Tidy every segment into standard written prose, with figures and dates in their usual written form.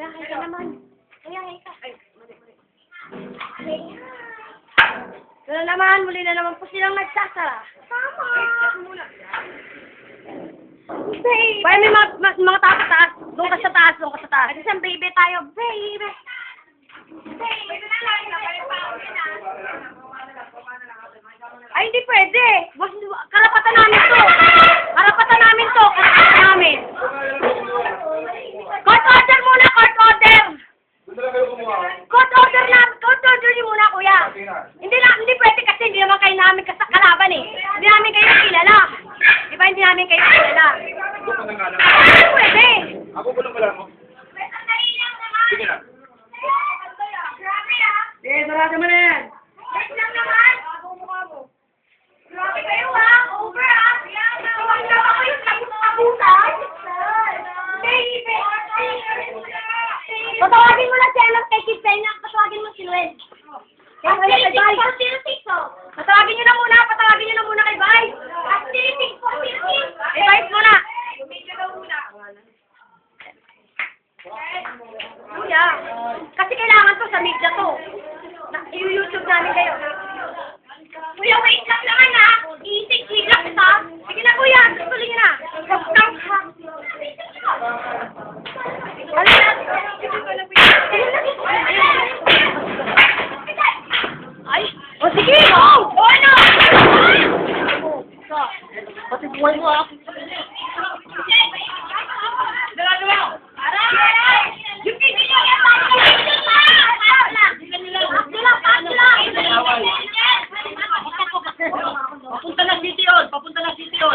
Kuya, hay ka naman. Kuya, hay ka. Ay, mali. Wala naman, muli na naman po silang nagsasara. Tama. Kaya may mga tao sa taas. Doon ka sa taas, doon ka sa taas. At isang baby tayo. Baby. Ay, hindi pwede. Karapatan namin to. Karapatan namin to. Karapatan namin. Court order muna, court order. Court order na. Court order niyo muna, kuya. Hindi pwede kasi hindi naman kayo namin kalaban eh. Hindi namin kayo kilala. Di ba hindi namin kayo kilala? Hindi pwede. Ako ko lang pala mo. Sige na. Eh, sarado mo na yan. Wait lang naman. Grabe kayo ha. Over ha. Huwag na ako yung tapusan. Baby. Patawagin mo na si Anak kay Kid Peña. Patawagin mo si Luel. Patawagin nyo na muna. Patawagin nyo na muna kay Vice. Eh, Vice muna. Kuya, kasi kailangan to sa media to. I-YouTube namin kayo. Kuya, wait lang naman ha. I-take lang ito. Sige na kuya, tuloy nyo na. Ano na? Ay, o sige, o ano? Pati buhay mo ha. Papunta na City yun! Papunta na City yun!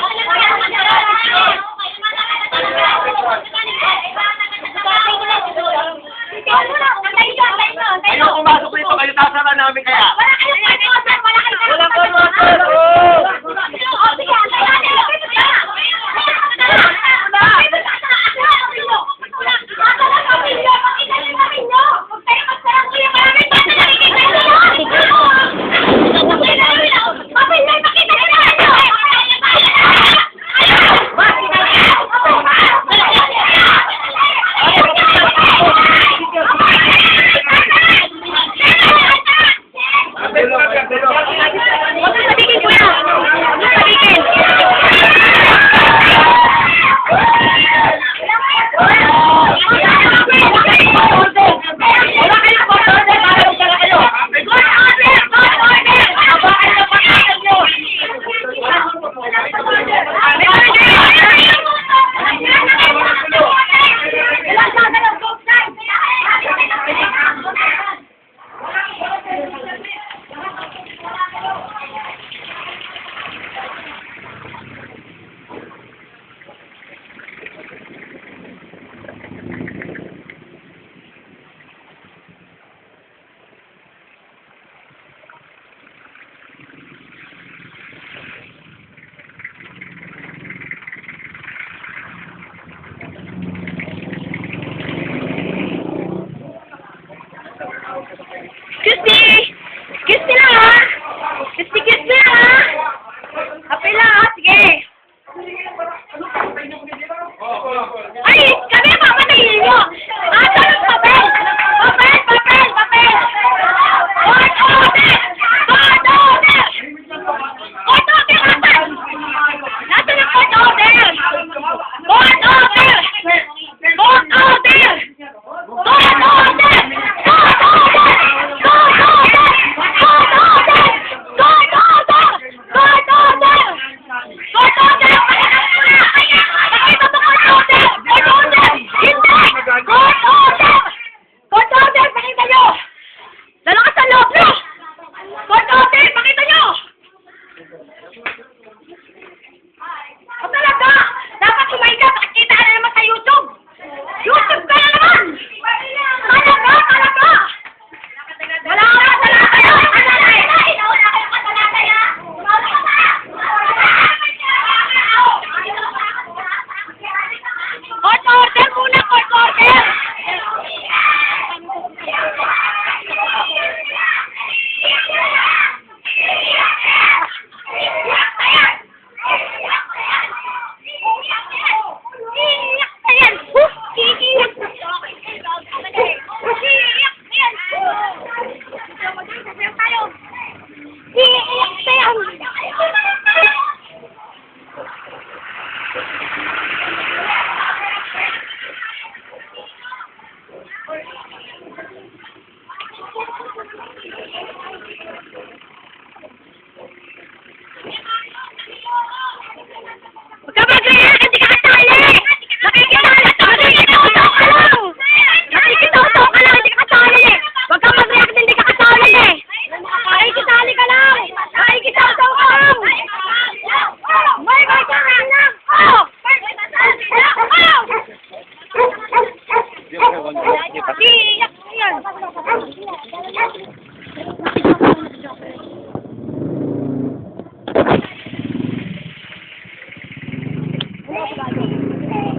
Tawag ko. Sige, pa. Iiyak mo yan.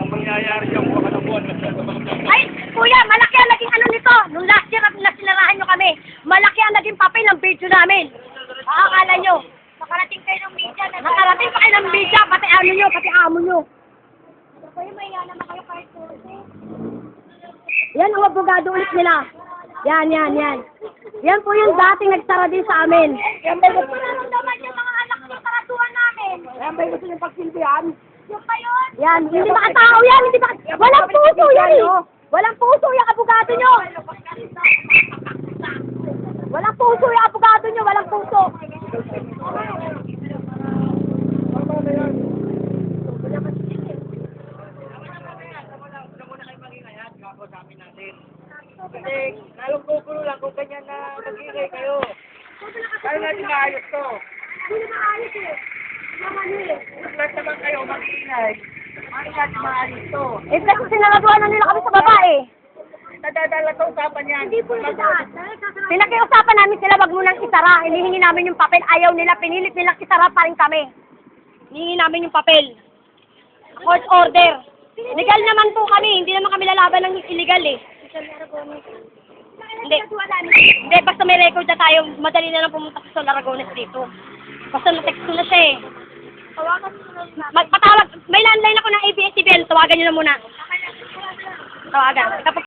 Ang mangyayari yung mga buwan na Ay, kuya, malaki ang naging ano nito. Nung last year na sinarahan nyo kami, malaki ang naging papel ng video namin. Akala nyo. Nakarating kayo ng media. Nakarating pa kayo ng media, pati ano nyo, pati amo nyo. Kuya, may naman kayo kahit yan ang abogado ulit nila. Yan. Yan po yung dating nagsara din sa amin. Yan ba gusto nararamdaman yung mga anak ng karatuhan namin? Yan ba gusto yung pagsilbihan? Yung pa yun? Yan, hindi makatao yan, hindi makatao. Walang puso yan eh. Walang puso yung abogado nyo. Walang puso yung abogado nyo, walang puso. Kasi, lalong kukulo lang kung ganyan na mag-ingay kayo. Kaya natin maayos to. Hindi na maayos eh. Lahat naman kayo mag-ingay. Kaya natin maayos to. Eh, kasi sinaraduan na nila kami sa baba eh. Nadadala sa usapan yan. Hindi po lahat. Pinakiusapan namin sila, wag mo nang isara. Hinihingi namin yung papel. Ayaw nila, pinilit nilang isara pa rin kami. Hinihingi namin yung papel. Court order. Legal naman po kami. Hindi naman kami lalaban ng illegal eh. Hindi. Hindi, basta may record na tayo, madali na lang pumunta sa Laragones dito. Basta na-text ko na siya eh. Patawag, may landline ako ng ABS-CBN, tawagan nyo na muna. Tawagan. Kapag